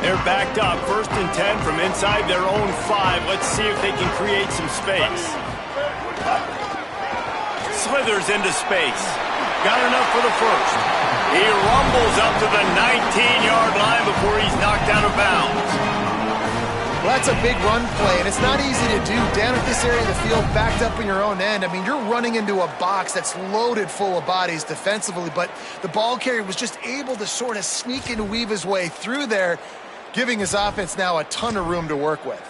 They're backed up, 1st and 10 from inside their own 5. Let's see if they can create some space. Slithers into space. Got enough for the first. He rumbles up to the 19-yard line before he's knocked out of bounds. Well, that's a big run play, and it's not easy to do down at this area of the field, backed up in your own end. I mean, you're running into a box that's loaded full of bodies defensively, but the ball carrier was just able to sort of sneak and weave his way through there, giving his offense now a ton of room to work with.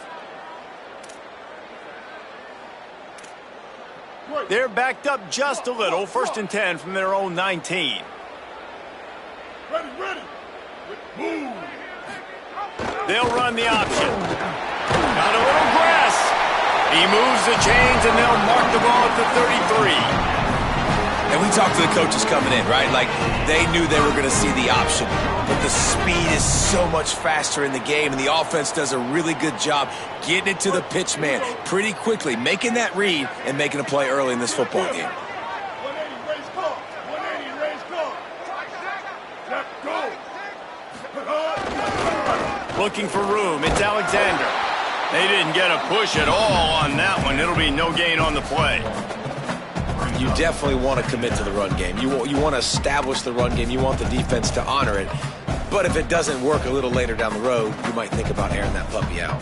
They're backed up just a little, 1st and 10 from their own 19. Ready. Move. They'll run the option. Got a little grass. He moves the chains, and they'll mark the ball at the 33. And we talked to the coaches coming in, right? Like, they knew they were going to see the option. But the speed is so much faster in the game, and the offense does a really good job getting it to the pitch man pretty quickly, making that read and making a play early in this football game. 180, raise call. 180, raise call. Let's go. Looking for room. It's Alexander. They didn't get a push at all on that one. It'll be no gain on the play. You definitely want to commit to the run game. You want to establish the run game. You want the defense to honor it. But if it doesn't work a little later down the road, you might think about airing that puppy out.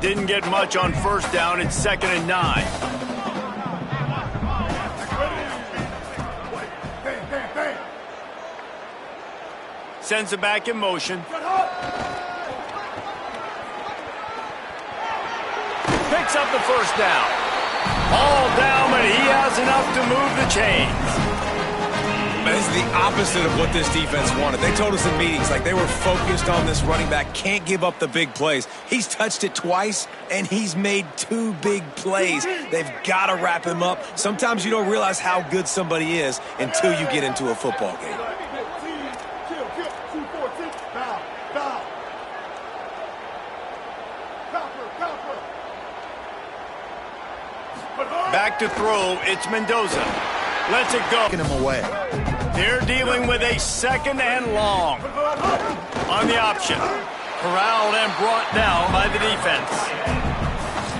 Didn't get much on 1st down. It's 2nd and 9. Sends it back in motion. Picks up the 1st down. All down, but he has enough to move the chains. But it's the opposite of what this defense wanted. They told us in meetings, like, they were focused on this running back, can't give up the big plays. He's touched it twice, and he's made 2 big plays. They've got to wrap him up. Sometimes you don't realize how good somebody is until you get into a football game. Back to throw, it's Mendoza. Lets it go. Taking him away. They're dealing with a 2nd and long. On the option. Corralled and brought down by the defense.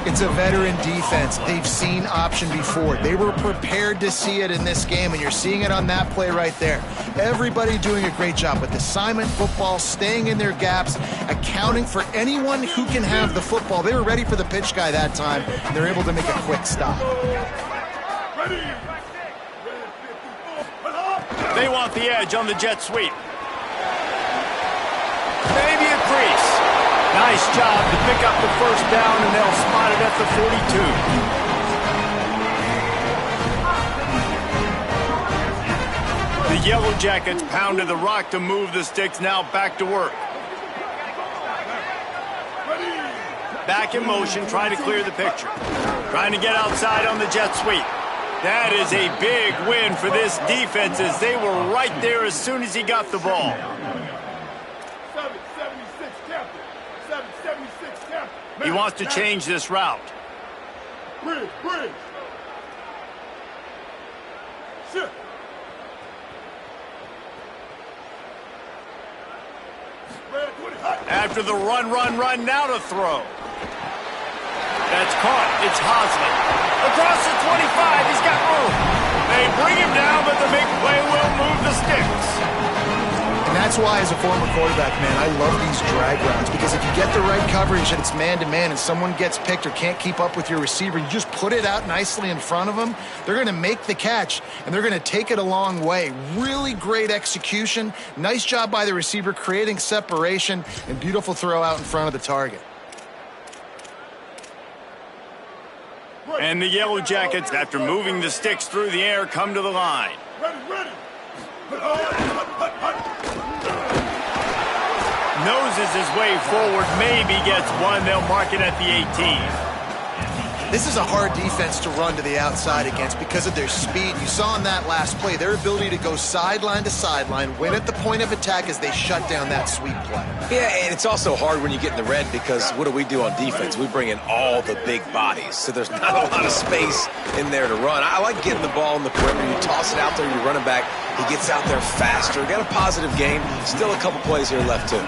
It's a veteran defense. They've seen option before. They were prepared to see it in this game, and you're seeing it on that play right there. Everybody doing a great job with assignment football, staying in their gaps, accounting for anyone who can have the football. They were ready for the pitch guy that time, and they're able to make a quick stop. They want the edge on the jet sweep. Maybe a crease. Nice job to pick up the 1st down, and they'll spot it at the 42. The Yellow Jackets pounded the rock to move the sticks, now back to work. Back in motion, trying to clear the picture. Trying to get outside on the jet sweep. That is a big win for this defense, as they were right there as soon as he got the ball. 776 captain. 776 captain. He wants to change this route. Bridge. Shift. After the run, now to throw. That's caught. It's Hosley. Across the 25, he's got room. They bring him down, but the big play will move the sticks. And that's why, as a former quarterback, man, I love these drag routes, because if you get the right coverage and it's man-to-man and someone gets picked or can't keep up with your receiver, you just put it out nicely in front of them, they're going to make the catch, and they're going to take it a long way. Really great execution. Nice job by the receiver creating separation, and beautiful throw out in front of the target. And the Yellow Jackets, after moving the sticks through the air, come to the line. Ready. Noses his way forward, maybe gets one. They'll mark it at the 18. This is a hard defense to run to the outside against because of their speed. You saw in that last play, their ability to go sideline to sideline, win at the point of attack as they shut down that sweep play. Yeah, and it's also hard when you get in the red because what do we do on defense? We bring in all the big bodies, so there's not a lot of space in there to run. I like getting the ball in the perimeter. You toss it out there, you're running back. He gets out there faster. Got a positive game. Still a couple plays here left, too.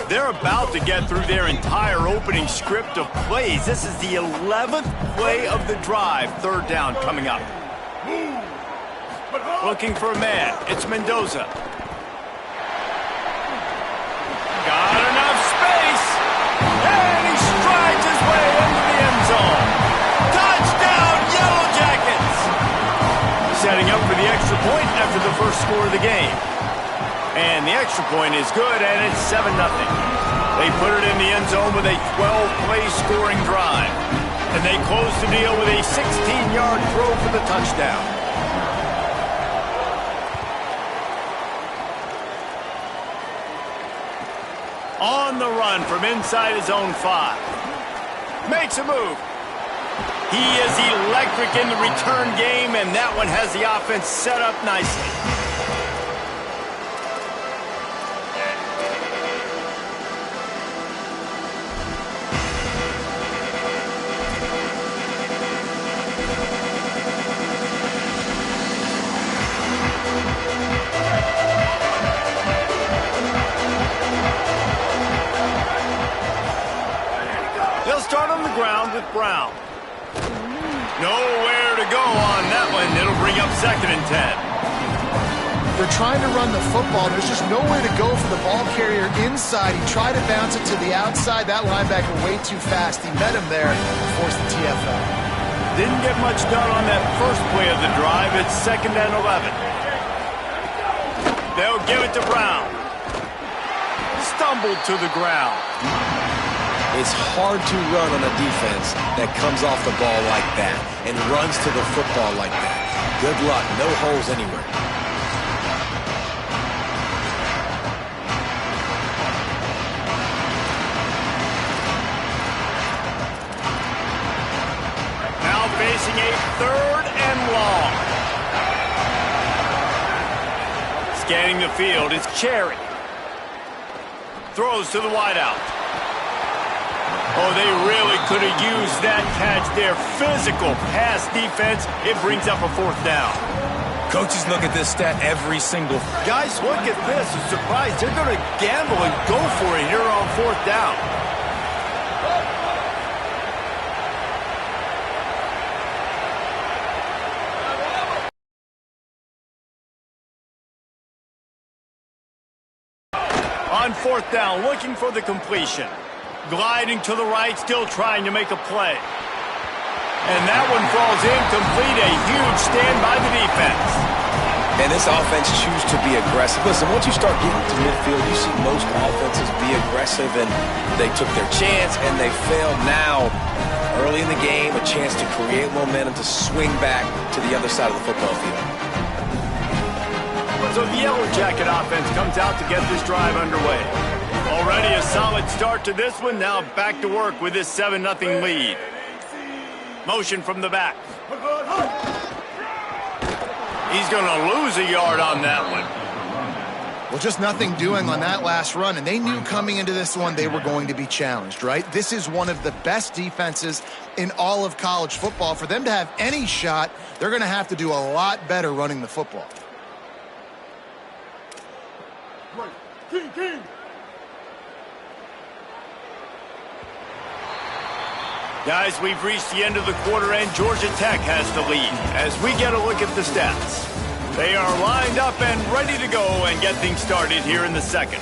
They're about to get through their entire opening script of plays. This is the 11th play of the drive. Third down coming up. Looking for a man. It's Mendoza. Got enough space. And he strides his way into the end zone. Touchdown, Yellow Jackets. Setting up for the extra point after the first score of the game. And the extra point is good, and it's 7-0. They put it in the end zone with a 12-play scoring drive. And they close the deal with a 16-yard throw for the touchdown. On the run from inside his own 5. Makes a move. He is electric in the return game, and that one has the offense set up nicely. Start on the ground with Brown. Nowhere to go on that one. It'll bring up 2nd and 10. They're trying to run the football. There's just nowhere to go for the ball carrier inside. He tried to bounce it to the outside. That linebacker way too fast. He met him there and forced the TFL. Didn't get much done on that first play of the drive. It's 2nd and 11. They'll give it to Brown. Stumbled to the ground. It's hard to run on a defense that comes off the ball like that and runs to the football like that. Good luck. No holes anywhere. Now facing a 3rd and long. Scanning the field, it's Cherry. Throws to the wideout. Oh, they really could have used that catch there. Physical pass defense. It brings up a 4th down. Coaches look at this stat every single. Guys, look at this. I'm surprised they're going to gamble and go for it here on 4th down. On 4th down, looking for the completion. Gliding to the right, still trying to make a play. And that one falls incomplete. A huge stand by the defense. And this offense chooses to be aggressive. Listen, once you start getting to midfield, you see most offenses be aggressive, and they took their chance, and they failed. Now, early in the game, a chance to create momentum to swing back to the other side of the football field. So the Yellow Jacket offense comes out to get this drive underway. Already a solid start to this one. Now back to work with this 7-0 lead. Motion from the back. He's going to lose a yard on that one. Well, just nothing doing on that last run, and they knew coming into this one they were going to be challenged, right? This is one of the best defenses in all of college football. For them to have any shot, they're going to have to do a lot better running the football. King. Guys, we've reached the end of the quarter, and Georgia Tech has the lead. As we get a look at the stats, they are lined up and ready to go and get things started here in the second.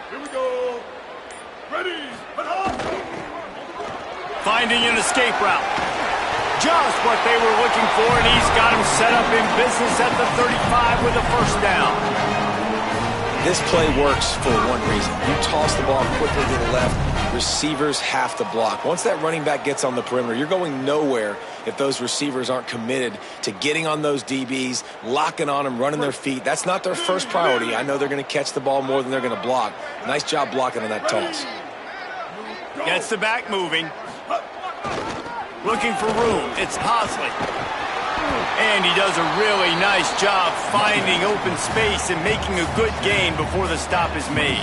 Here we go. Ready. Finding an escape route. Just what they were looking for, and he's got him set up in business at the 35 with a first down. This play works for one reason. You toss the ball quickly to the left, receivers have to block. Once that running back gets on the perimeter, you're going nowhere if those receivers aren't committed to getting on those DBs, locking on them, running their feet. That's not their first priority. I know they're going to catch the ball more than they're going to block. Nice job blocking on that toss. Gets the back moving. Looking for room. It's Hosley. And he does a really nice job finding open space and making a good gain before the stop is made.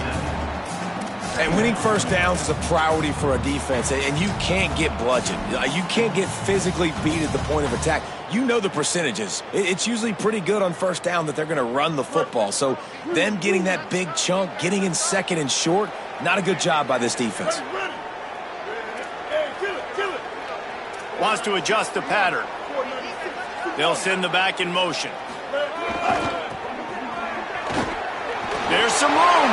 And winning first downs is a priority for a defense, and you can't get bludgeoned. You can't get physically beat at the point of attack. You know the percentages. It's usually pretty good on first down that they're going to run the football. So them getting that big chunk, getting in second and short, not a good job by this defense. Wants to adjust the pattern. They'll send the back in motion. There's some room.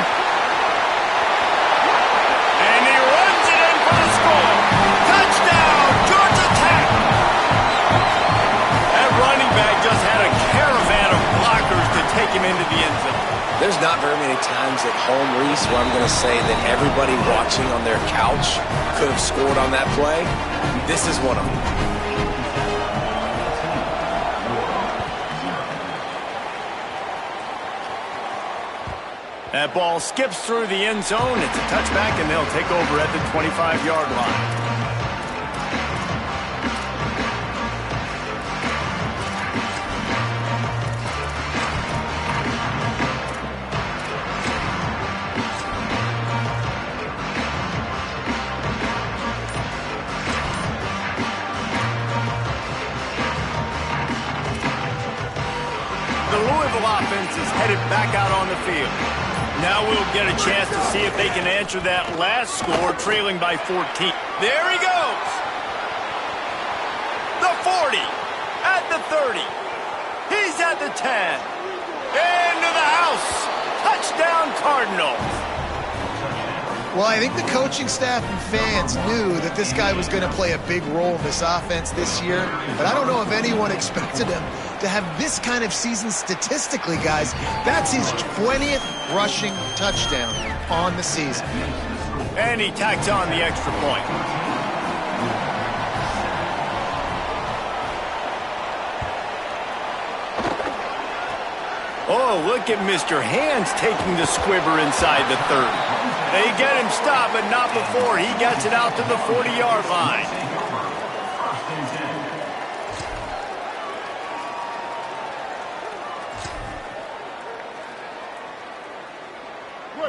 And he runs it in for the score. Touchdown, Georgia Tech. That running back just had a caravan of blockers to take him into the end zone. There's not very many times at home, Reese, where I'm going to say that everybody watching on their couch could have scored on that play. This is one of them. That ball skips through the end zone. It's a touchback, and they'll take over at the 25-yard line. The Louisville offense is headed back out on the field. Now we'll get a chance to see if they can answer that last score, trailing by 14. There he goes. The 40, at the 30. He's at the 10. Into the house. Touchdown, Cardinals. Well, I think the coaching staff and fans knew that this guy was going to play a big role in this offense this year, but I don't know if anyone expected him to have this kind of season statistically, guys. That's his 20th rushing touchdown on the season. And he tacks on the extra point. Oh, look at Mr. Hands taking the squibber inside the 30. They get him stopped, but not before he gets it out to the 40-yard line.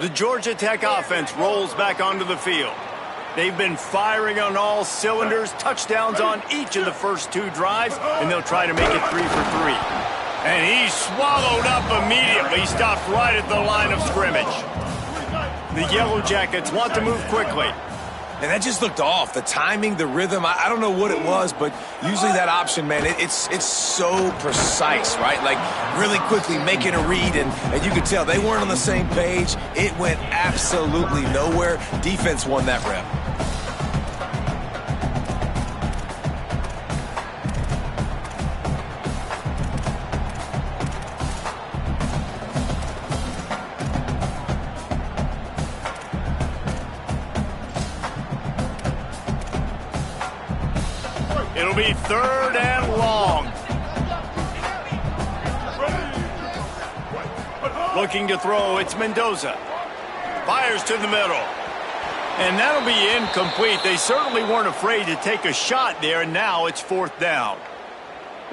The Georgia Tech offense rolls back onto the field. They've been firing on all cylinders, touchdowns on each of the first two drives, and they'll try to make it 3 for 3. And he's swallowed up immediately, stopped right at the line of scrimmage. The Yellow Jackets want to move quickly. And that just looked off. The timing, the rhythm, I don't know what it was, but usually that option, man, it's so precise, right? Like really quickly making a read, and you could tell they weren't on the same page. It went absolutely nowhere. Defense won that rep. It'll be 3rd and long. Looking to throw, it's Mendoza. Fires to the middle. And that'll be incomplete. They certainly weren't afraid to take a shot there, and now it's 4th down.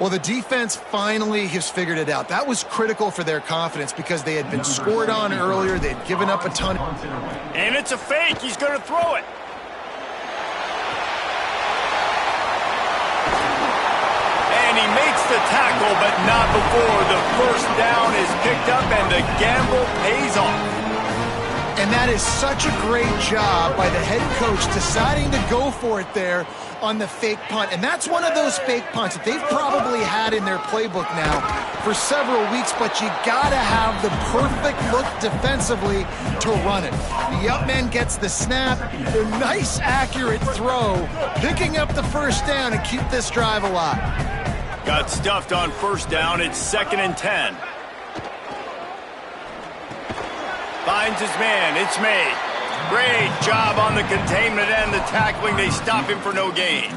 Well, the defense finally has figured it out. That was critical for their confidence because they had been scored on earlier. They'd given up a ton. And it's a fake. He's going to throw it. And he makes the tackle, but not before the first down is picked up and the gamble pays off. And that is such a great job by the head coach deciding to go for it there on the fake punt. And that's one of those fake punts that they've probably had in their playbook now for several weeks, but you gotta have the perfect look defensively to run it. The up man gets the snap, the nice accurate throw, picking up the first down and keep this drive alive. Got stuffed on first down. It's 2nd and 10. Finds his man. It's made. Great job on the containment and the tackling. They stop him for no gain.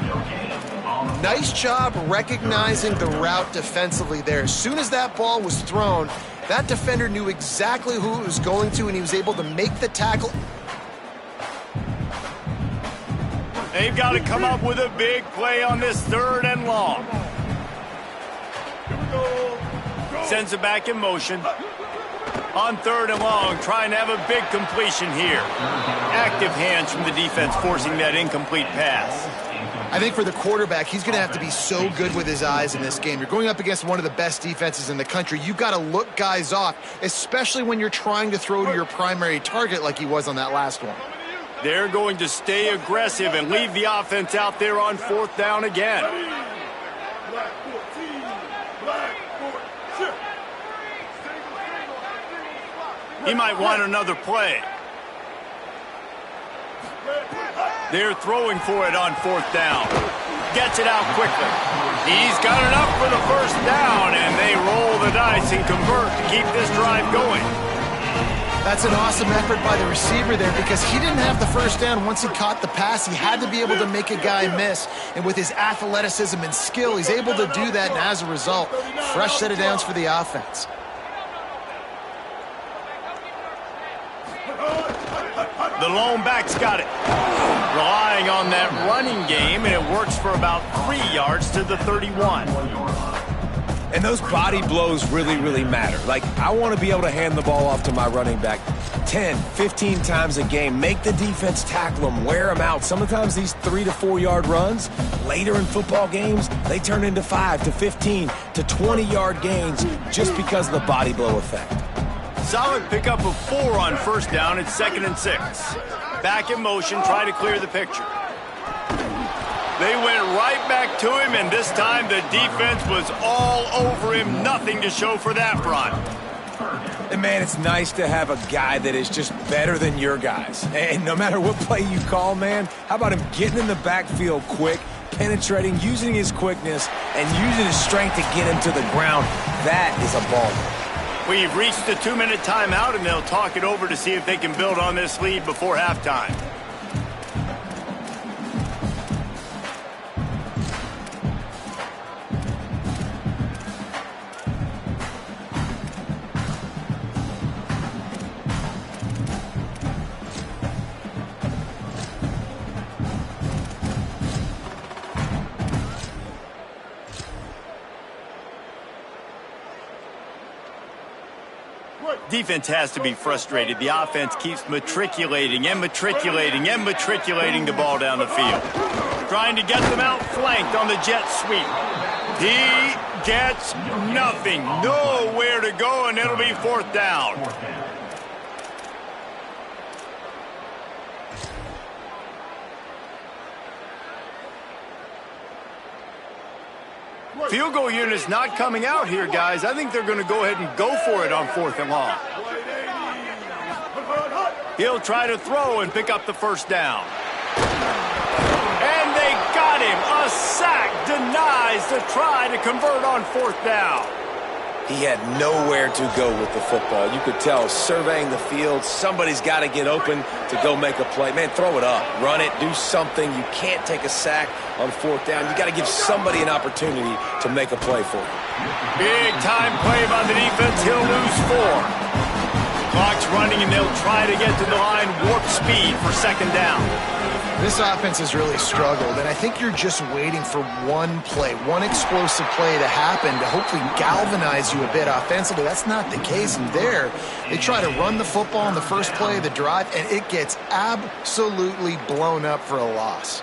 Nice job recognizing the route defensively there. As soon as that ball was thrown, that defender knew exactly who it was going to, and he was able to make the tackle. They've got to come up with a big play on this 3rd and long. Sends it back in motion. On 3rd and long, trying to have a big completion here. Active hands from the defense forcing that incomplete pass. I think for the quarterback, he's going to have to be so good with his eyes in this game. You're going up against one of the best defenses in the country. You've got to look guys off, especially when you're trying to throw to your primary target like he was on that last one. They're going to stay aggressive and leave the offense out there on 4th down again. Black 14, black 14. He might want another play. They're throwing for it on 4th down. Gets it out quickly. He's got it up for the first down, and they roll the dice and convert to keep this drive going. That's an awesome effort by the receiver there because he didn't have the first down once he caught the pass. He had to be able to make a guy miss. And with his athleticism and skill, he's able to do that. And as a result, fresh set of downs for the offense. The lone back's got it. Relying on that running game, and it works for about 3 yards to the 31. And those body blows really, really matter. Like, I want to be able to hand the ball off to my running back 10, 15 times a game. Make the defense tackle them, wear them out. Sometimes these 3 to 4 yard runs, later in football games, they turn into 5 to 15 to 20 yard gains just because of the body blow effect. Solid pickup of 4 on first down. It's 2nd and 6. Back in motion, try to clear the picture. They went right back to him, and this time the defense was all over him. Nothing to show for that run. And, man, it's nice to have a guy that is just better than your guys. And no matter what play you call, man, how about him getting in the backfield quick, penetrating, using his quickness, and using his strength to get him to the ground. That is a baller. We've reached the 2-minute timeout, and they'll talk it over to see if they can build on this lead before halftime. Defense has to be frustrated. The offense keeps matriculating and matriculating and matriculating the ball down the field. Trying to get them outflanked on the jet sweep. He gets nothing. Nowhere to go, and it'll be 4th down. Field goal unit's not coming out here, guys. I think they're going to go ahead and go for it on 4th and long. He'll try to throw and pick up the first down. And they got him. A sack denies the try to convert on 4th down. He had nowhere to go with the football. You could tell, surveying the field, somebody's got to get open to go make a play. Man, throw it up, run it, do something. You can't take a sack on 4th down. You got to give somebody an opportunity to make a play for you. Big time play by the defense. He'll lose 4. Clock's running, and they'll try to get to the line warp speed for 2nd down. This offense has really struggled, and I think you're just waiting for one play, one explosive play to happen to hopefully galvanize you a bit offensively. That's not the case, and there they try to run the football in the first play of the drive, and it gets absolutely blown up for a loss.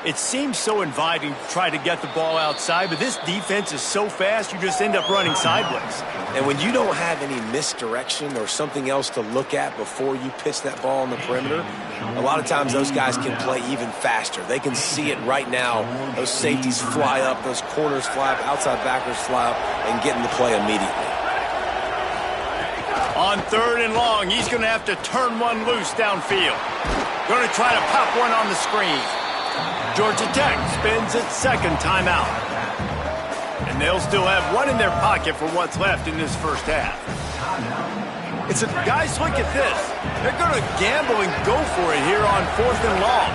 It seems so inviting to try to get the ball outside, but this defense is so fast, you just end up running sideways. And when you don't have any misdirection or something else to look at before you pitch that ball on the perimeter, a lot of times those guys can play even faster. They can see it right now. Those safeties fly up, those corners fly up, outside backers fly up, and get into play immediately. On 3rd and long, he's going to have to turn one loose downfield. Going to try to pop one on the screen. Georgia Tech spins its second timeout. And they'll still have one in their pocket for what's left in this first half. Guys, look at this. They're going to gamble and go for it here on 4th and long.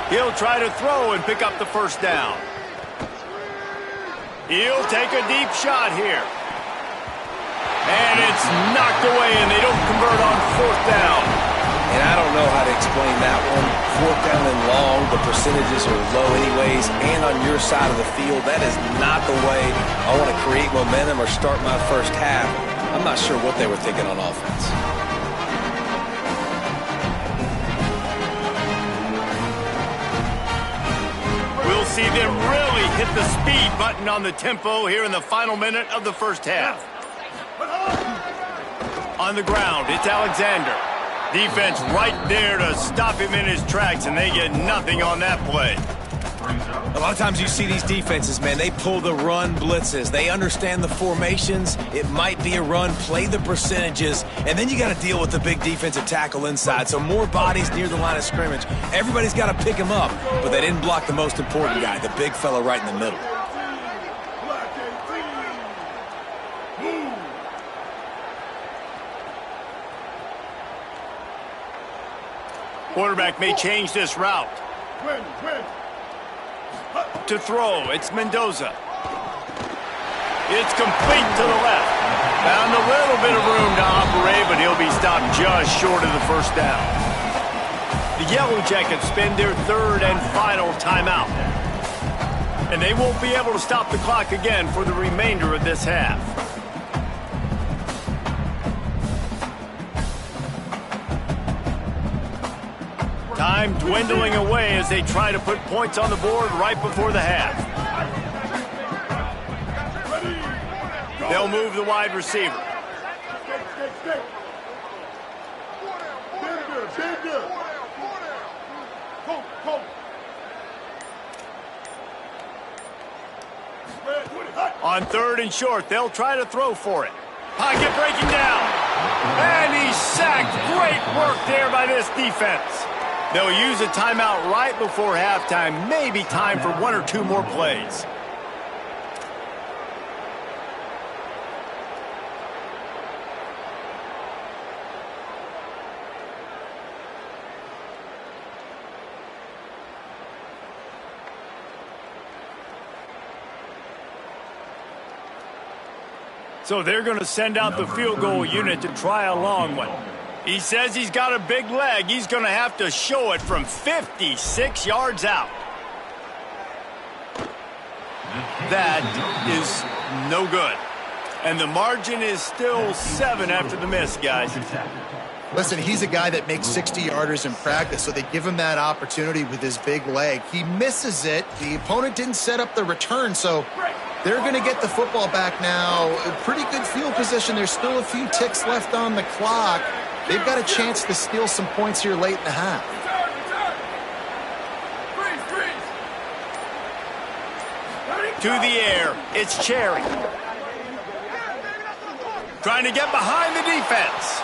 He'll try to throw and pick up the first down. He'll take a deep shot here. And it's knocked away, and they don't convert on 4th down. And I don't know how to explain that one. 4th down and long, the percentages are low anyways, and on your side of the field, that is not the way I want to create momentum or start my first half. I'm not sure what they were thinking on offense. We'll see them really hit the speed button on the tempo here in the final minute of the first half. On the ground, it's Alexander. Defense right there to stop him in his tracks, and they get nothing on that play. A lot of times you see these defenses, man, they pull the run blitzes. They understand the formations. It might be a run, play the percentages, and then you got to deal with the big defensive tackle inside. So more bodies near the line of scrimmage. Everybody's got to pick him up, but they didn't block the most important guy, the big fella right in the middle. Quarterback may change this route. To throw, it's Mendoza. It's complete to the left. Found a little bit of room to operate, but he'll be stopped just short of the first down. The Yellow Jackets spend their 3rd and final timeout. And they won't be able to stop the clock again for the remainder of this half. Time dwindling away as they try to put points on the board right before the half. They'll move the wide receiver. On 3rd and short, they'll try to throw for it. Pocket breaking down. And he's sacked. Great work there by this defense. They'll use a timeout right before halftime. Maybe time for 1 or 2 more plays. So they're going to send out the field goal unit to try a long one. He says he's got a big leg. He's going to have to show it from 56 yards out. That is no good. And the margin is still 7 after the miss, guys. Listen, he's a guy that makes 60-yarders in practice, so they give him that opportunity with his big leg. He misses it. The opponent didn't set up the return, so they're going to get the football back now. Pretty good field position. There's still a few ticks left on the clock. They've got a chance to steal some points here late in the half. To the air, it's Cherry. Trying to get behind the defense.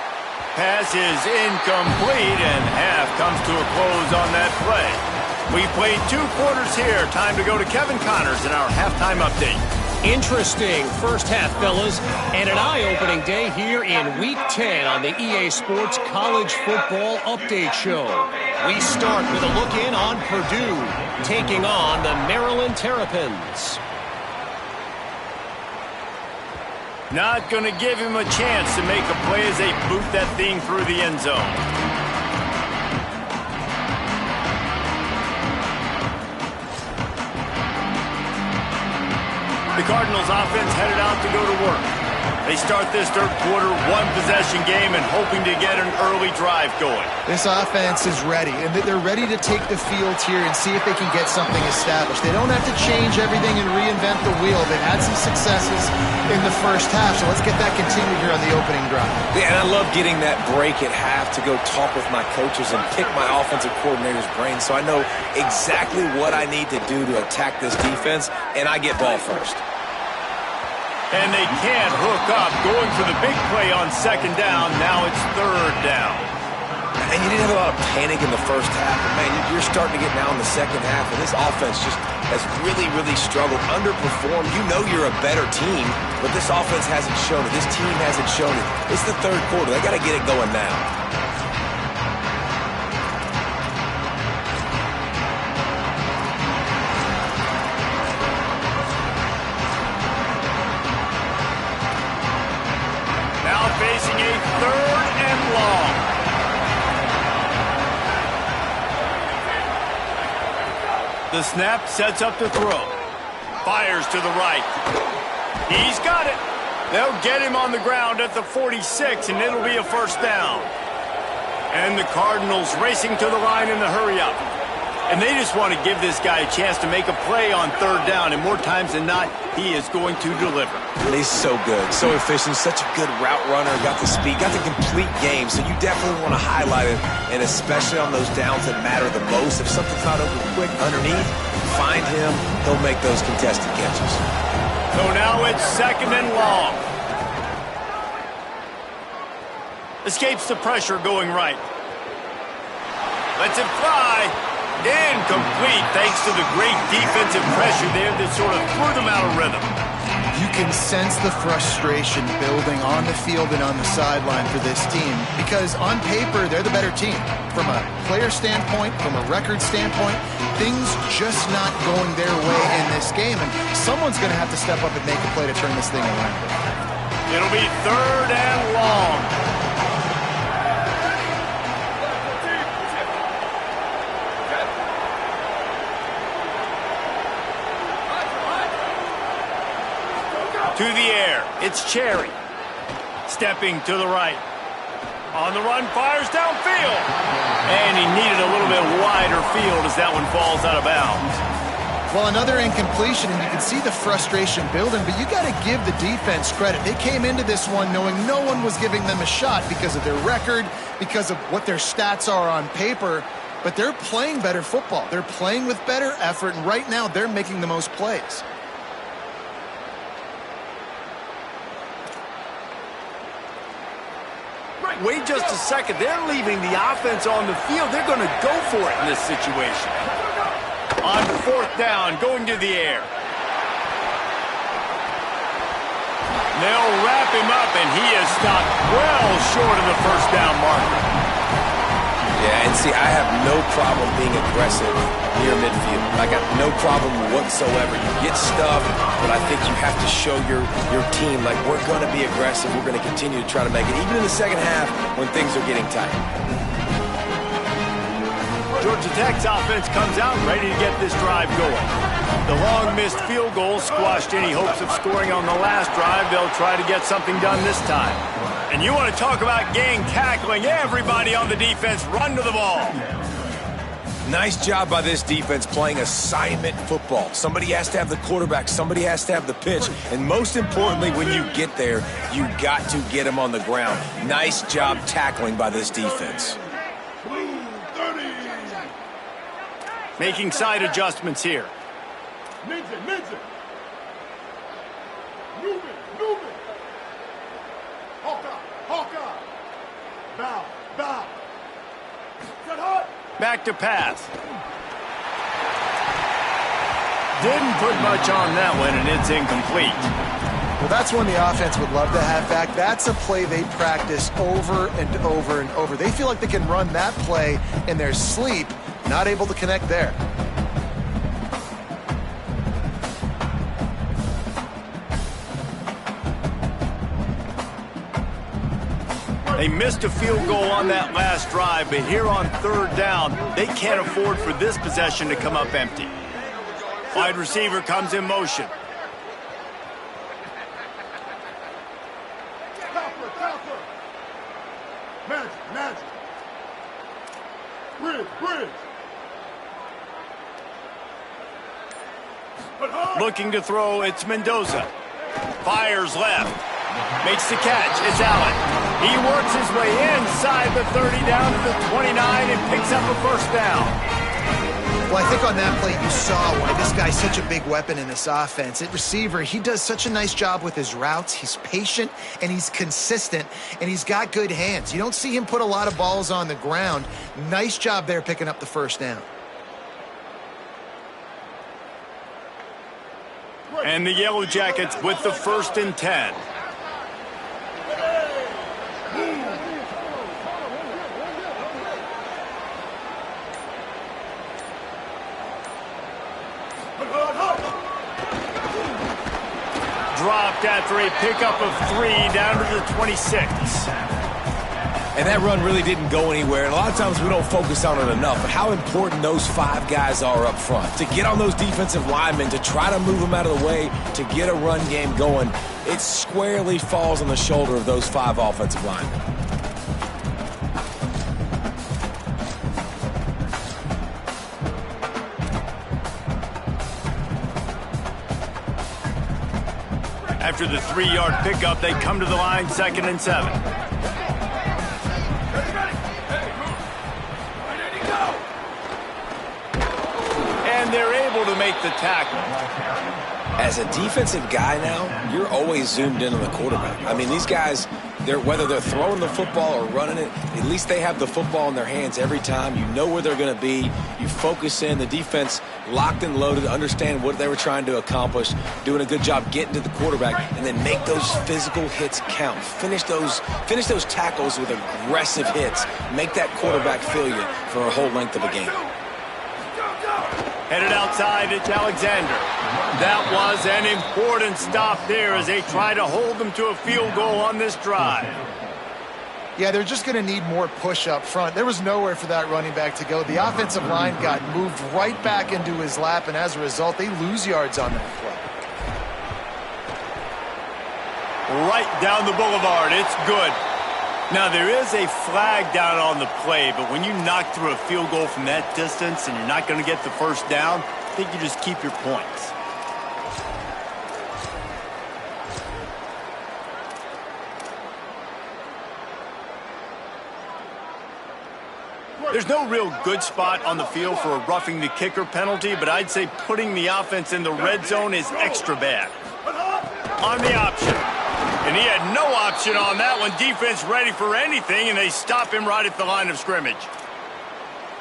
Pass is incomplete, and half comes to a close on that play. We played 2 quarters here. Time to go to Kevin Connors in our halftime update. Interesting first half, fellas, and an eye-opening day here in Week 10 on the EA Sports College Football Update Show. We start with a look in on Purdue, taking on the Maryland Terrapins. Not going to give him a chance to make a play as they boot that thing through the end zone. The Cardinals offense headed out to go to work. They start this third quarter, one-possession game, and hoping to get an early drive going. This offense is ready, and they're ready to take the field here and see if they can get something established. They don't have to change everything and reinvent the wheel. They've had some successes in the first half, so let's get that continued here on the opening drive. Yeah, and I love getting that break at half to go talk with my coaches and pick my offensive coordinator's brain so I know exactly what I need to do to attack this defense, and I get ball first. And they can't hook up, going for the big play on second down. Now it's third down. And you didn't have a lot of panic in the first half, but man, you're starting to get now in the second half, and this offense just has really, really struggled, underperformed. You know you're a better team, but this offense hasn't shown it. This team hasn't shown it. It's the third quarter. They got to get it going now. Facing a third and long. The snap sets up the throw. Fires to the right. He's got it. They'll get him on the ground at the 46, and it'll be a first down. And the Cardinals racing to the line in the hurry-up. And they just want to give this guy a chance to make a play on third down, and more times than not, he is going to deliver. And he's so good, so efficient, such a good route runner, got the speed, got the complete game, so you definitely want to highlight it, and especially on those downs that matter the most. If something's not open quick underneath, find him, he'll make those contested catches. So now it's second and long. Escapes the pressure going right. Lets it fly. Incomplete, thanks to the great defensive pressure there that sort of threw them out of rhythm. You can sense the frustration building on the field and on the sideline for this team because on paper, they're the better team. From a player standpoint, from a record standpoint, things just not going their way in this game, and someone's going to have to step up and make a play to turn this thing around. It'll be third and long. To the air, it's Cherry. Stepping to the right. On the run, fires downfield. And he needed a little bit wider field as that one falls out of bounds. Well, another incompletion, and you can see the frustration building, but you got to give the defense credit. They came into this one knowing no one was giving them a shot because of their record, because of what their stats are on paper, but they're playing better football. They're playing with better effort, and right now they're making the most plays. Wait just a second. They're leaving the offense on the field. They're going to go for it in this situation. On fourth down, going to the air. They'll wrap him up, and he is stopped well short of the first down marker. Yeah, and see, I have no problem being aggressive near midfield. I got no problem whatsoever. You get stuffed, but I think you have to show your team, like, we're going to be aggressive. We're going to continue to try to make it, even in the second half when things are getting tight. Georgia Tech's offense comes out ready to get this drive going. The long missed field goal squashed any hopes of scoring on the last drive. They'll try to get something done this time. And you want to talk about gang tackling. Everybody on the defense run to the ball. Nice job by this defense playing assignment football. Somebody has to have the quarterback. Somebody has to have the pitch. And most importantly, when you get there, you got to get him on the ground. Nice job tackling by this defense. Making side adjustments here. Ninja. Move it. Hawkeye. Bow. Set hot. Back to pass. Didn't put much on that one, and it's incomplete. Well, that's one the offense would love to have back. That's a play they practice over and over and over. They feel like they can run that play in their sleep, not able to connect there. They missed a field goal on that last drive, but here on third down, they can't afford for this possession to come up empty. Wide receiver comes in motion. Chopper. Magic. Bridge. Looking to throw, it's Mendoza. Fires left. Makes the catch. It's Allen. He works his way inside the 30 down to the 29 and picks up a first down. Well, I think on that play you saw why this guy's such a big weapon in this offense. At receiver, he does such a nice job with his routes. He's patient, and he's consistent, and he's got good hands. You don't see him put a lot of balls on the ground. Nice job there picking up the first down. And the Yellow Jackets with the 1st and 10. Dropped after a pickup of 3 down to the 26. And that run really didn't go anywhere. And a lot of times we don't focus on it enough. But how important those 5 guys are up front. To get on those defensive linemen, to try to move them out of the way, to get a run game going, it squarely falls on the shoulder of those 5 offensive linemen. After the 3-yard pickup, they come to the line 2nd and 7. And they're able to make the tackle. As a defensive guy now, you're always zoomed in on the quarterback. I mean, these guys, whether they're throwing the football or running it, at least they have the football in their hands every time. You know where they're going to be. You focus in. The defense locked and loaded, understand what they were trying to accomplish, doing a good job getting to the quarterback, and then make those physical hits count. Finish those tackles with aggressive hits. Make that quarterback feel you for a whole length of a game. Headed outside, it's Alexander. That was an important stop there as they try to hold them to a field goal on this drive. Yeah, they're just going to need more push up front. There was nowhere for that running back to go. The offensive line got moved right back into his lap, and as a result, they lose yards on that play. Right down the boulevard. It's good. Now, there is a flag down on the play, but when you knock through a field goal from that distance and you're not going to get the first down, I think you just keep your points. There's no real good spot on the field for a roughing the kicker penalty, but I'd say putting the offense in the red zone is extra bad. On the option. And he had no option on that one. Defense ready for anything, and they stop him right at the line of scrimmage.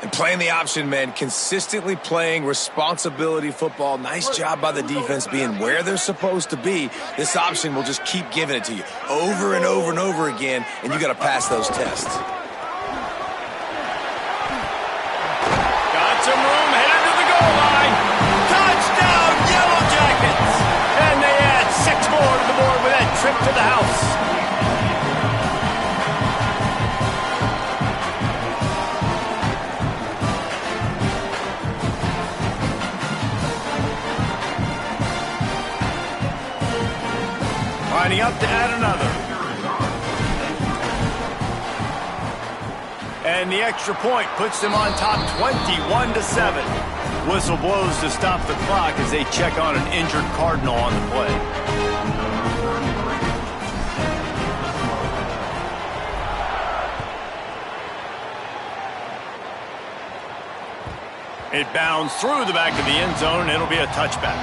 And playing the option, man, consistently playing responsibility football. Nice job by the defense being where they're supposed to be. This option will just keep giving it to you over and over and over again, and you got to pass those tests. Got some room, headed to the goal line. Touchdown, Yellow Jackets! And they add 6 more to the board with that trip to the house. Lining up to add another. And the extra point puts them on top 21-7. Whistle blows to stop the clock as they check on an injured Cardinal on the play. It bounds through the back of the end zone, and it'll be a touchback.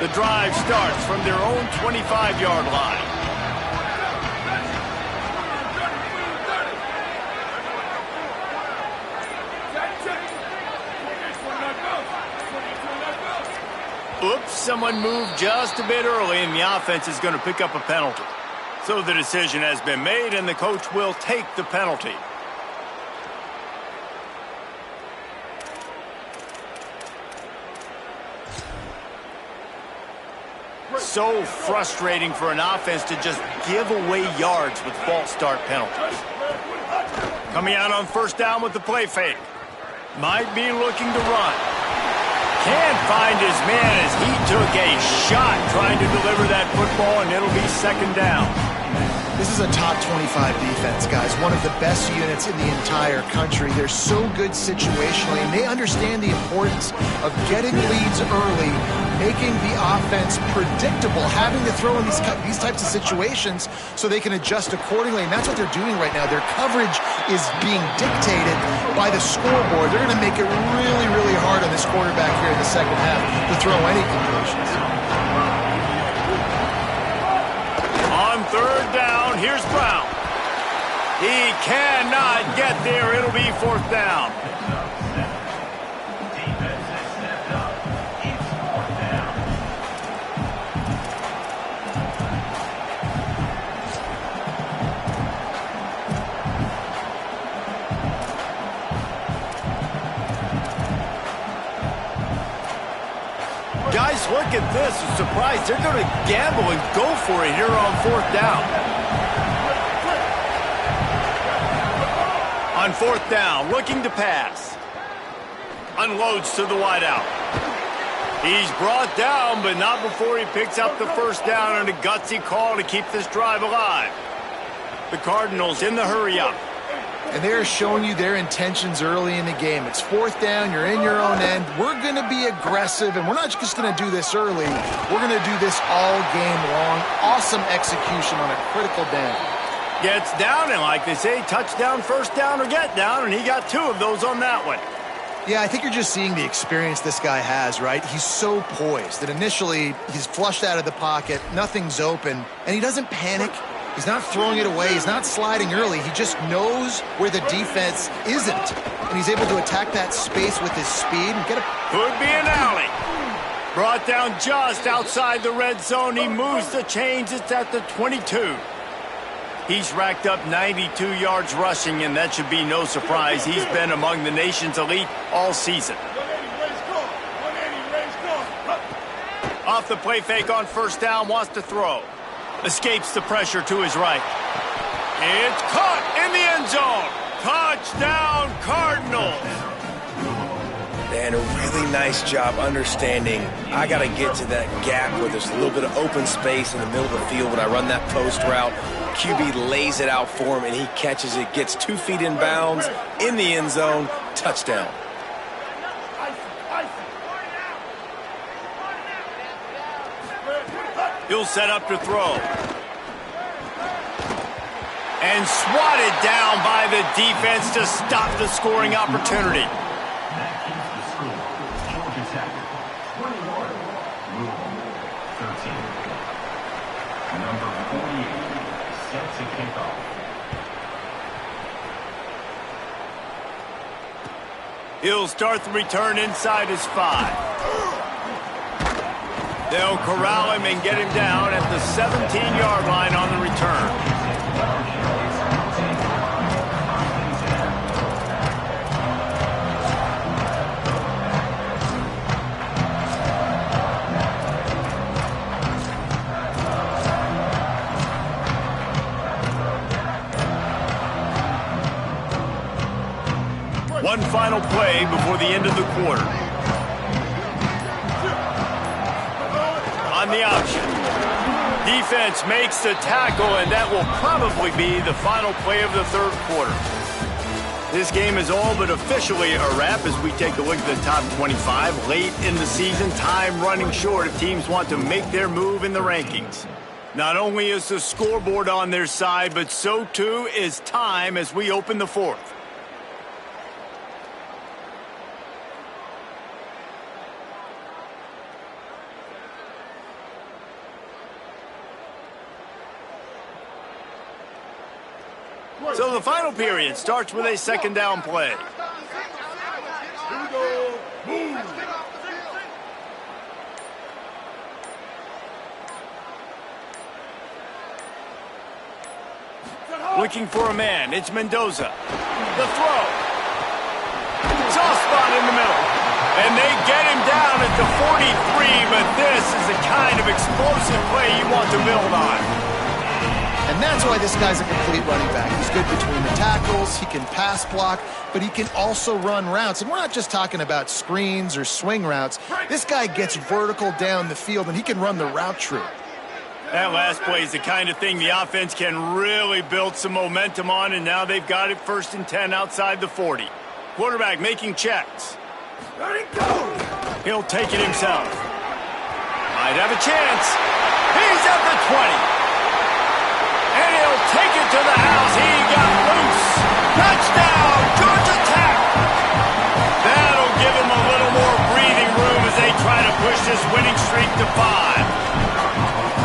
The drive starts from their own 25-yard line. Oops, someone moved just a bit early, and the offense is going to pick up a penalty. So the decision has been made, and the coach will take the penalty. So frustrating for an offense to just give away yards with false start penalties. Coming out on first down with the play fake. Might be looking to run. Can't find his man as he took a shot trying to deliver that football, and it'll be second down. This is a top 25 defense, guys. One of the best units in the entire country. They're so good situationally, and they understand the importance of getting leads early, making the offense predictable, having to throw in these types of situations so they can adjust accordingly, and that's what they're doing right now. Their coverage is being dictated by the scoreboard. They're going to make it really, really hard on this quarterback here in the second half to throw any completions. On third down, here's Brown. He cannot get there. It'll be fourth down. Guys, look at this. I'm surprised they're going to gamble and go for it here on fourth down. On fourth down, looking to pass. Unloads to the wideout. He's brought down, but not before he picks up the first down on a gutsy call to keep this drive alive. The Cardinals in the hurry-up. And they're showing you their intentions early in the game. It's fourth down, you're in your own end. We're going to be aggressive, and we're not just going to do this early. We're going to do this all game long. Awesome execution on a critical down. Gets down, and like they say, touchdown, first down, or get down, and he got two of those on that one. Yeah, I think you're just seeing the experience this guy has, right? He's so poised that initially he's flushed out of the pocket, nothing's open, and he doesn't panic. He's not throwing it away. He's not sliding early. He just knows where the defense isn't, and he's able to attack that space with his speed and get a... Could be an alley. Brought down just outside the red zone. He moves the chains. It's at the 22. He's racked up 92 yards rushing, and that should be no surprise. He's been among the nation's elite all season. Off the play fake on first down, wants to throw. Escapes the pressure to his right. It's caught in the end zone. Touchdown, Cardinals. And a really nice job understanding I got to get to that gap where there's a little bit of open space in the middle of the field when I run that post route. QB lays it out for him, and he catches it, gets 2 feet in bounds, in the end zone, touchdown. He'll set up to throw. And swatted down by the defense to stop the scoring opportunity. He'll start the return inside his 5. They'll corral him and get him down at the 17-yard line on the return. One final play before the end of the quarter. On the option. Defense makes the tackle, and that will probably be the final play of the third quarter. This game is all but officially a wrap as we take a look at the top 25. Late in the season, time running short if teams want to make their move in the rankings. Not only is the scoreboard on their side, but so too is time as we open the fourth. So the final period starts with a second down play. Looking for a man. It's Mendoza. The throw. Soft spot in the middle. And they get him down at the 43, but this is the kind of explosive play you want to build on. And that's why this guy's a complete running back. He's good between the tackles, he can pass block, but he can also run routes. And we're not just talking about screens or swing routes. This guy gets vertical down the field, and he can run the route tree. That last play is the kind of thing the offense can really build some momentum on, and now they've got it 1st and 10 outside the 40. Quarterback making checks. Let it go! He'll take it himself. Might have a chance. He's at the 20. And he'll take it to the house. He got loose. Touchdown, Georgia Tech. That'll give him a little more breathing room as they try to push this winning streak to 5.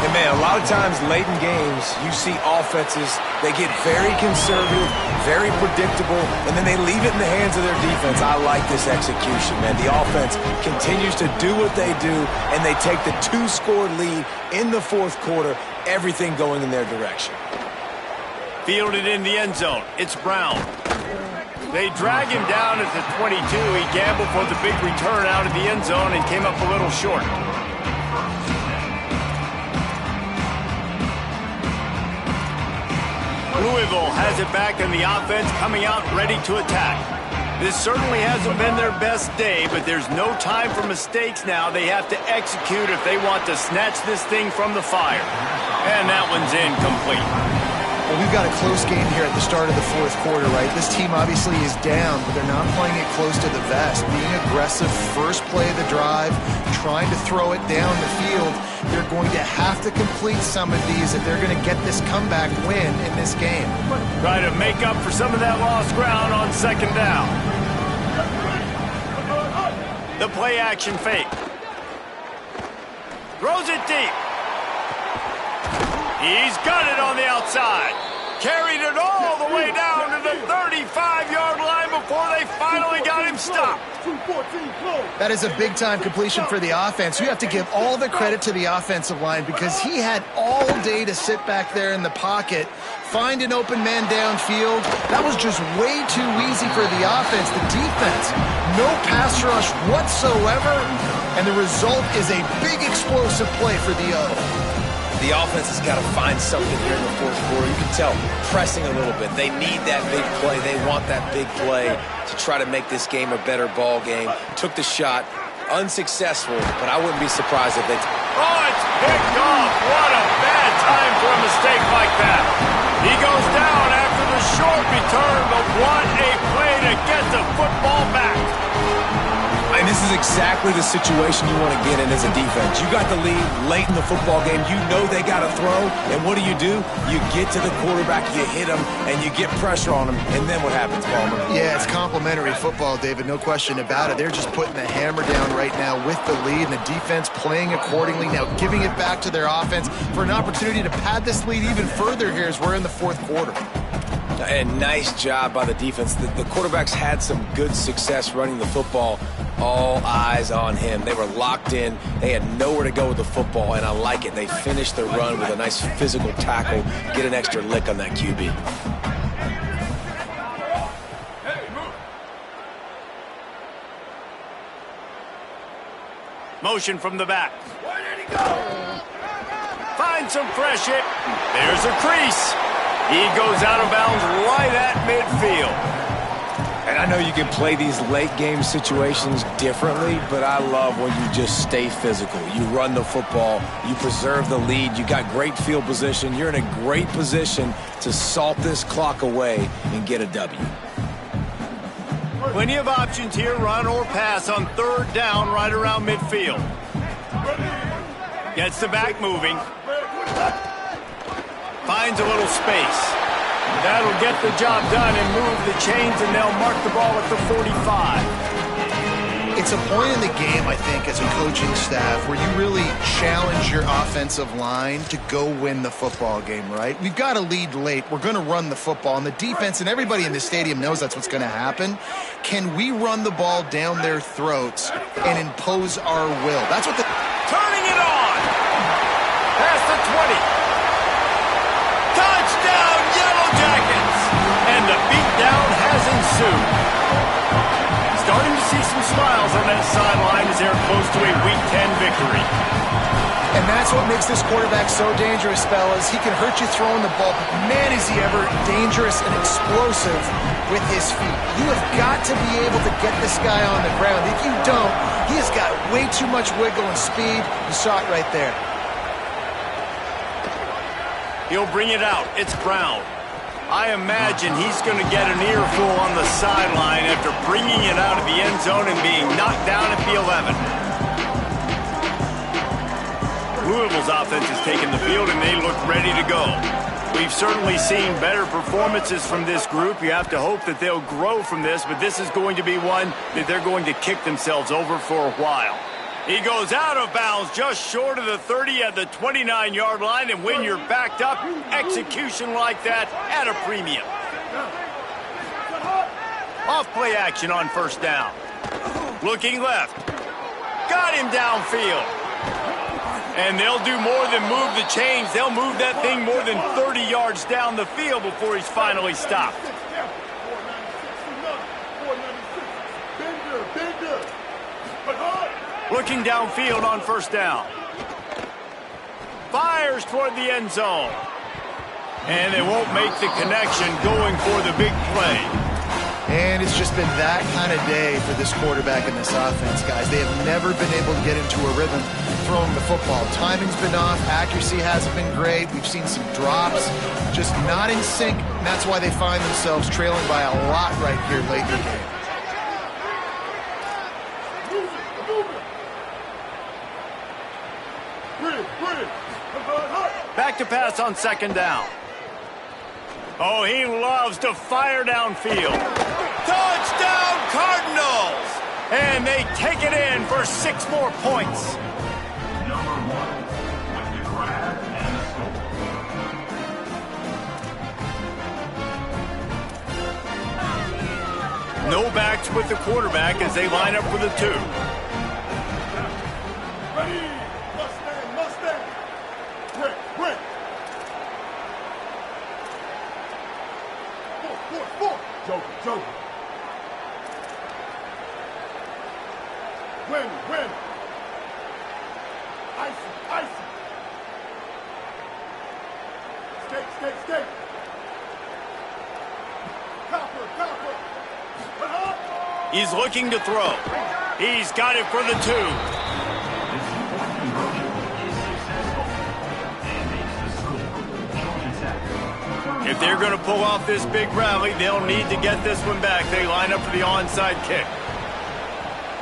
And man, a lot of times late in games, you see offenses, they get very conservative, very predictable, and then they leave it in the hands of their defense. I like this execution, man. The offense continues to do what they do, and they take the 2-score lead in the 4th quarter, everything going in their direction. Fielded in the end zone. It's Brown. They drag him down at the 22. He gambled for the big return out of the end zone and came up a little short. Louisville has it back in the offense, coming out ready to attack. This certainly hasn't been their best day, but there's no time for mistakes now. They have to execute if they want to snatch this thing from the fire. And that one's incomplete. Well, we've got a close game here at the start of the 4th quarter, right? This team obviously is down, but they're not playing it close to the vest. Being aggressive, first play of the drive, trying to throw it down the field. They're going to have to complete some of these if they're going to get this comeback win in this game. Try to make up for some of that lost ground on 2nd down. The play action fake. Throws it deep. He's got it on the outside. Carried it all the way down to the 35-yard line before they finally got him stopped. That is a big-time completion for the offense. You have to give all the credit to the offensive line because he had all day to sit back there in the pocket, find an open man downfield. That was just way too easy for the offense. The defense, no pass rush whatsoever, and the result is a big explosive play for the O. The offense has got to find something here in the 4th quarter. You can tell, pressing a little bit. They need that big play. They want that big play to try to make this game a better ball game. Took the shot, unsuccessful, but I wouldn't be surprised if they... Oh, it's picked off. What a bad time for a mistake like that. He goes down after the short return, but what a play to get the football back. And this is exactly the situation you want to get in as a defense. You got the lead late in the football game. You know they got to throw. And what do? You get to the quarterback, you hit him, and you get pressure on him. And then what happens, Palmer? Yeah, it's complimentary football, David. No question about it. They're just putting the hammer down right now with the lead, and the defense playing accordingly. Now giving it back to their offense for an opportunity to pad this lead even further here as we're in the 4th quarter. And nice job by the defense. The quarterbacks had some good success running the football. All eyes on him. They were locked in. They had nowhere to go with the football, and I like it. They finished the run with a nice physical tackle, get an extra lick on that QB. Motion from the back. Where did he go? Find some fresh hit. There's a crease. He goes out of bounds right at midfield. And I know you can play these late-game situations differently, but I love when you just stay physical. You run the football, you preserve the lead, you got great field position, you're in a great position to salt this clock away and get a W. Plenty of options here, run or pass on 3rd down right around midfield. Gets the back moving. Finds a little space. That'll get the job done and move the chains, and they'll mark the ball at the 45. It's a point in the game, I think, as a coaching staff where you really challenge your offensive line to go win the football game, right? We've got a lead late. We're going to run the football, and the defense and everybody in the stadium knows that's what's going to happen. Can we run the ball down their throats and impose our will? That's what the... Turning it on! Past the 20. Touchdown, Yellow Jackets! And the beatdown has ensued. Starting to see some smiles on that sideline as they're close to a Week 10 victory. And that's what makes this quarterback so dangerous, fellas. He can hurt you throwing the ball, but man, is he ever dangerous and explosive with his feet. You have got to be able to get this guy on the ground. If you don't, he has got way too much wiggle and speed. You saw it right there. He'll bring it out. It's Brown. I imagine he's going to get an earful on the sideline after bringing it out of the end zone and being knocked down at the 11. Louisville's offense has taken the field, and they look ready to go. We've certainly seen better performances from this group. You have to hope that they'll grow from this, but this is going to be one that they're going to kick themselves over for a while. He goes out of bounds just short of the 30 at the 29-yard line, and when you're backed up, execution like that at a premium. Off play action on first down. Looking left. Got him downfield. And they'll do more than move the chains. They'll move that thing more than 30 yards down the field before he's finally stopped. Looking downfield on first down. Fires toward the end zone. And they won't make the connection going for the big play. And it's just been that kind of day for this quarterback and this offense, guys. They have never been able to get into a rhythm throwing the football. Timing's been off. Accuracy hasn't been great. We've seen some drops, just not in sync. And that's why they find themselves trailing by a lot right here late in the game. Back to pass on second down. Oh, he loves to fire downfield. Touchdown, Cardinals! And they take it in for 6 more points. No backs with the quarterback as they line up for the 2. Ready! Mustang! Brick! Four! Joker! Win! Icy! Steak! Copper! He's looking to throw. He's got it for the 2. If they're going to pull off this big rally, they'll need to get this one back. They line up for the onside kick.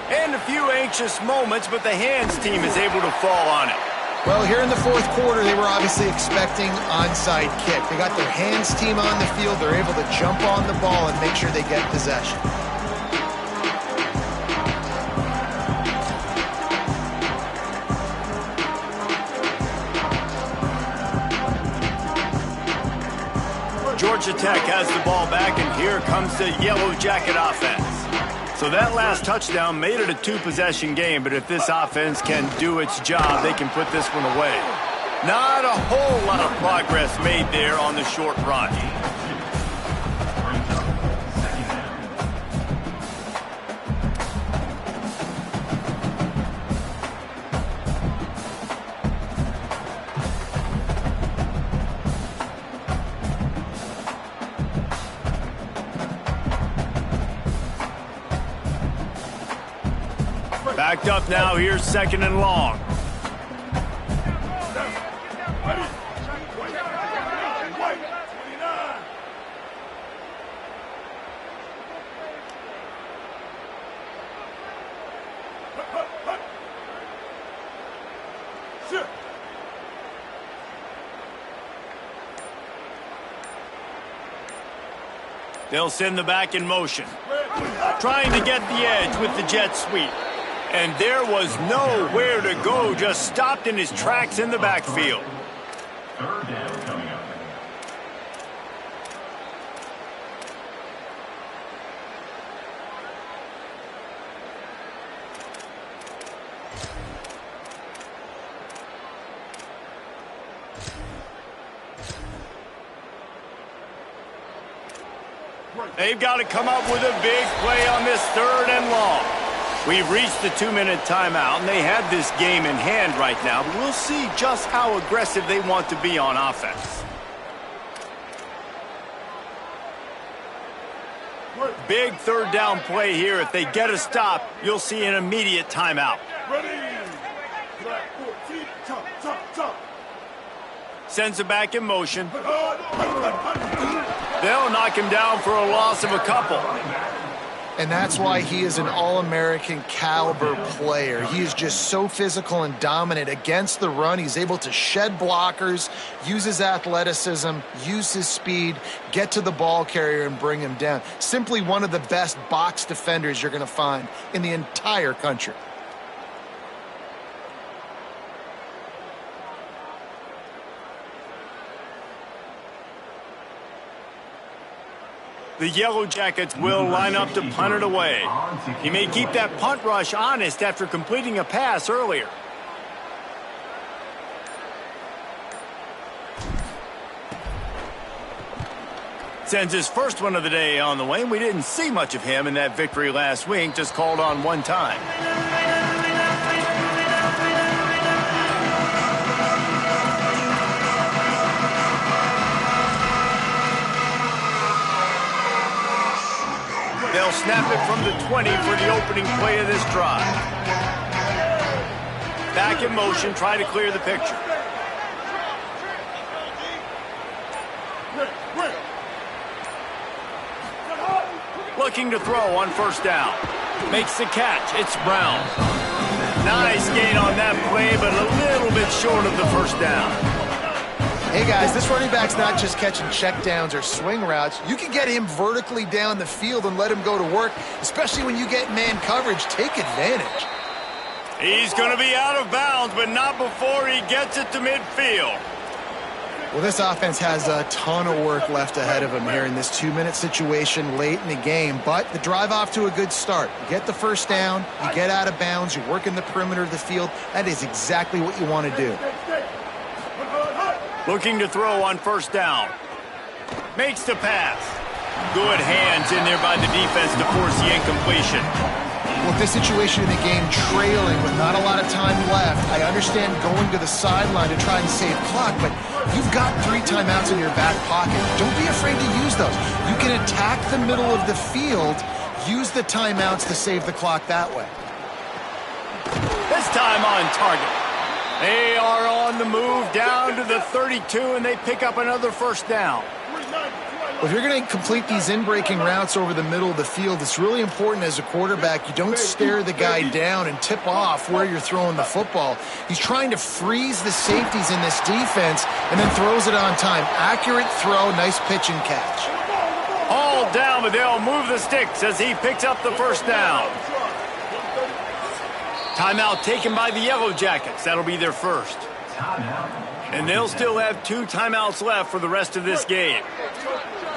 And a few anxious moments, but the hands team is able to fall on it. Well, here in the fourth quarter, they were obviously expecting onside kick. They got their hands team on the field. They're able to jump on the ball and make sure they get possession. Georgia Tech has the ball back, and here comes the Yellow Jacket offense. So that last touchdown made it a 2-possession game, but if this offense can do its job, they can put this one away. Not a whole lot of progress made there on the short run. Backed up now, here's second and long. They'll send the back in motion. Trying to get the edge with the jet sweep. And there was nowhere to go, just stopped in his tracks in the backfield. Third down coming up. They've got to come up with a big play on this third and long. We've reached the 2-minute timeout, and they have this game in hand right now. But we'll see just how aggressive they want to be on offense. Big third down play here. If they get a stop, you'll see an immediate timeout. Ready. Flat 14. Chop, chop, chop. Sends it back in motion. They'll knock him down for a loss of a couple. And that's why he is an All-American caliber player. He is just so physical and dominant against the run. He's able to shed blockers, use his athleticism, use his speed, get to the ball carrier and bring him down. Simply one of the best box defenders you're going to find in the entire country. The Yellow Jackets will line up to punt it away. He may keep that punt rush honest after completing a pass earlier. Sends his first one of the day on the way. We didn't see much of him in that victory last week, just called on one time. They'll snap it from the 20 for the opening play of this drive. Back in motion, try to clear the picture. Looking to throw on first down. Makes the catch. It's Brown. Nice gain on that play, but a little bit short of the first down. Hey guys, this running back's not just catching checkdowns or swing routes. You can get him vertically down the field and let him go to work, especially when you get man coverage. Take advantage. He's going to be out of bounds, but not before he gets it to midfield. Well, this offense has a ton of work left ahead of them here in this 2-minute situation late in the game, but the drive off to a good start. You get the first down, you get out of bounds, you work in the perimeter of the field. That is exactly what you want to do. Looking to throw on first down. Makes the pass. Good hands in there by the defense to force the incompletion. With this situation in the game trailing with not a lot of time left, I understand going to the sideline to try and save clock, but you've got 3 timeouts in your back pocket. Don't be afraid to use those. You can attack the middle of the field, use the timeouts to save the clock that way. This time on target. They are on the move down to the 32, and they pick up another first down. Well, if you're going to complete these in-breaking routes over the middle of the field, it's really important as a quarterback you don't stare the guy down and tip off where you're throwing the football. He's trying to freeze the safeties in this defense and then throws it on time. Accurate throw, nice pitch and catch. All down, but they'll move the sticks as he picks up the first down. Timeout taken by the Yellow Jackets. That'll be their first. And they'll still have 2 timeouts left for the rest of this game.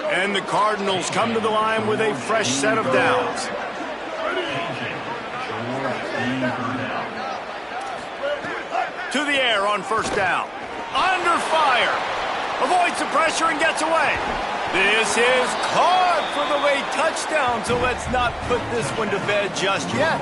And the Cardinals come to the line with a fresh set of downs. To the air on first down. Under fire. Avoids the pressure and gets away. This is caught for the late touchdown, so let's not put this one to bed just yet.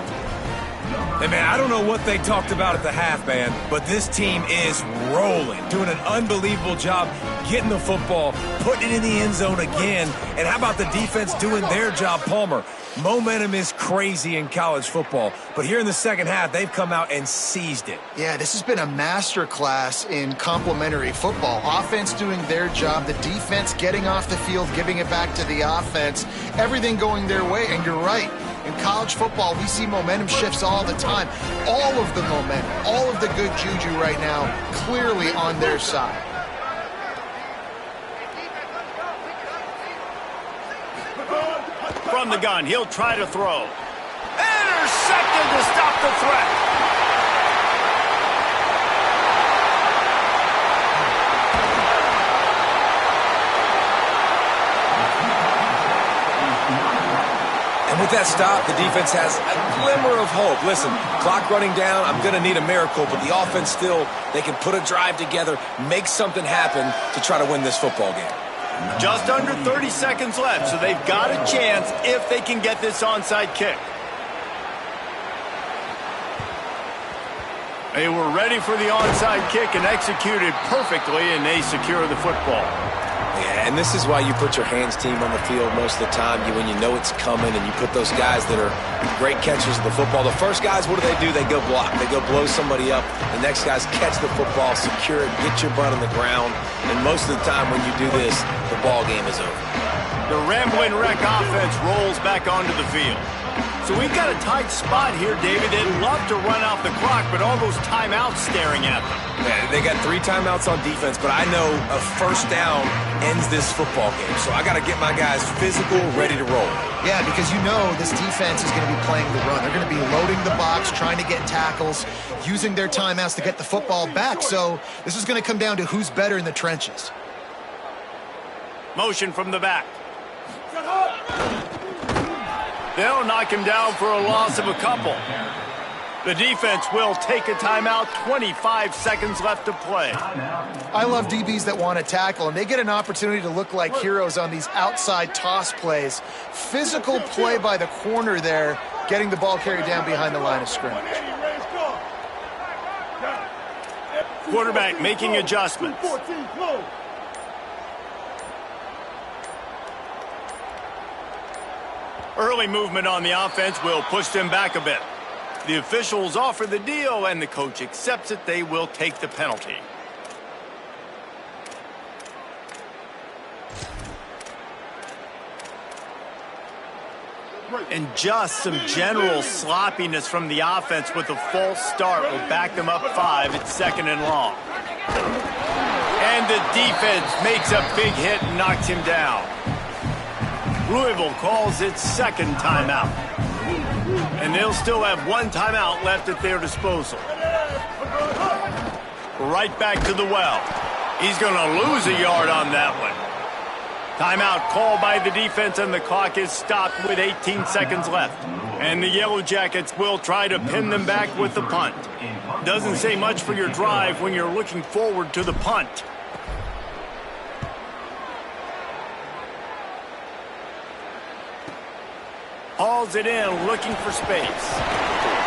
Hey, man, I don't know what they talked about at the half, man, but this team is rolling, doing an unbelievable job getting the football, putting it in the end zone again. And how about the defense doing their job, Palmer? Momentum is crazy in college football, but here in the second half, they've come out and seized it. Yeah, this has been a masterclass in complementary football. Offense doing their job, the defense getting off the field, giving it back to the offense, everything going their way, and you're right. In college football, we see momentum shifts all the time. All of the momentum, all of the good juju right now, clearly on their side. From the gun, he'll try to throw. Intercepted to stop the threat. And with that stop, the defense has a glimmer of hope. Listen, clock running down, I'm going to need a miracle, but the offense still, they can put a drive together, make something happen to try to win this football game. Just under 30 seconds left, so they've got a chance if they can get this onside kick. They were ready for the onside kick and executed perfectly, and they secure the football. Yeah, and this is why you put your hands team on the field most of the time. When you know it's coming, and you put those guys that are great catchers of the football. The first guys, what do? They go block. They go blow somebody up. The next guys catch the football, secure it, get your butt on the ground. And most of the time when you do this, the ball game is over. The Ramblin' Wreck offense rolls back onto the field. So we've got a tight spot here, David. They'd love to run out the clock, but all those timeouts staring at them. Yeah, they got 3 timeouts on defense, but I know a first down ends this football game. So I got to get my guys physical, ready to roll. Yeah, because you know this defense is going to be playing the run. They're going to be loading the box, trying to get tackles, using their timeouts to get the football back. So this is going to come down to who's better in the trenches. Motion from the back. They'll knock him down for a loss of a couple. The defense will take a timeout. 25 seconds left to play. I love DBs that want to tackle, and they get an opportunity to look like heroes on these outside toss plays. Physical play by the corner there, getting the ball carried down behind the line of scrimmage. Quarterback making adjustments. Early movement on the offense will push them back a bit. The officials offer the deal, and the coach accepts it. They will take the penalty. And just some general sloppiness from the offense with a false start will back them up 5. It's 2nd and long. And the defense makes a big hit and knocks him down. Louisville calls its 2nd timeout. And they'll still have 1 timeout left at their disposal. Right back to the well. He's going to lose a yard on that one. Timeout called by the defense, and the clock is stopped with 18 seconds left. And the Yellow Jackets will try to pin them back with the punt. Doesn't say much for your drive when you're looking forward to the punt. Hauls it in, looking for space.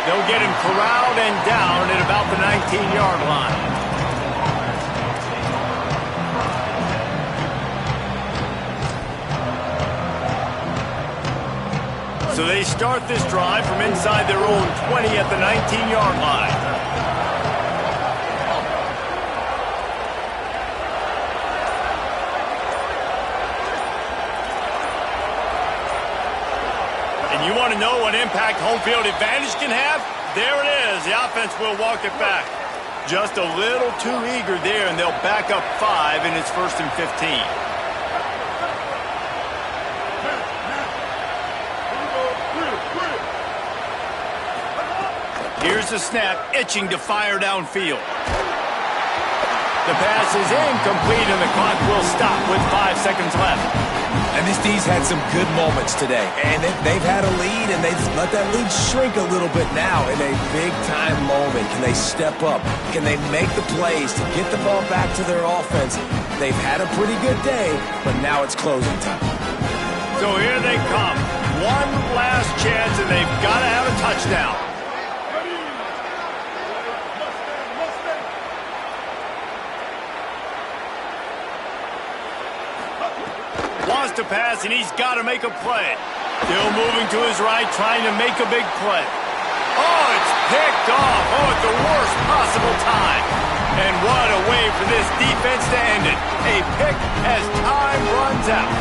They'll get him corralled and down at about the 19-yard line. So they start this drive from inside their own 20 at the 19-yard line. You want to know what impact home field advantage can have? There it is. The offense will walk it back. Just a little too eager there, and they'll back up 5, and it's 1st and 15. Here's the snap, itching to fire downfield. The pass is incomplete, and the clock will stop with 5 seconds left. And this D's had some good moments today. And they've had a lead, and they've let that lead shrink a little bit now in a big-time moment. Can they step up? Can they make the plays to get the ball back to their offense? They've had a pretty good day, but now it's closing time. So here they come. One last chance, and they've got to have a touchdown. Wants to pass, and he's got to make a play. Still moving to his right, trying to make a big play. Oh, it's picked off. Oh, at the worst possible time. And what a way for this defense to end it. A pick as time runs out.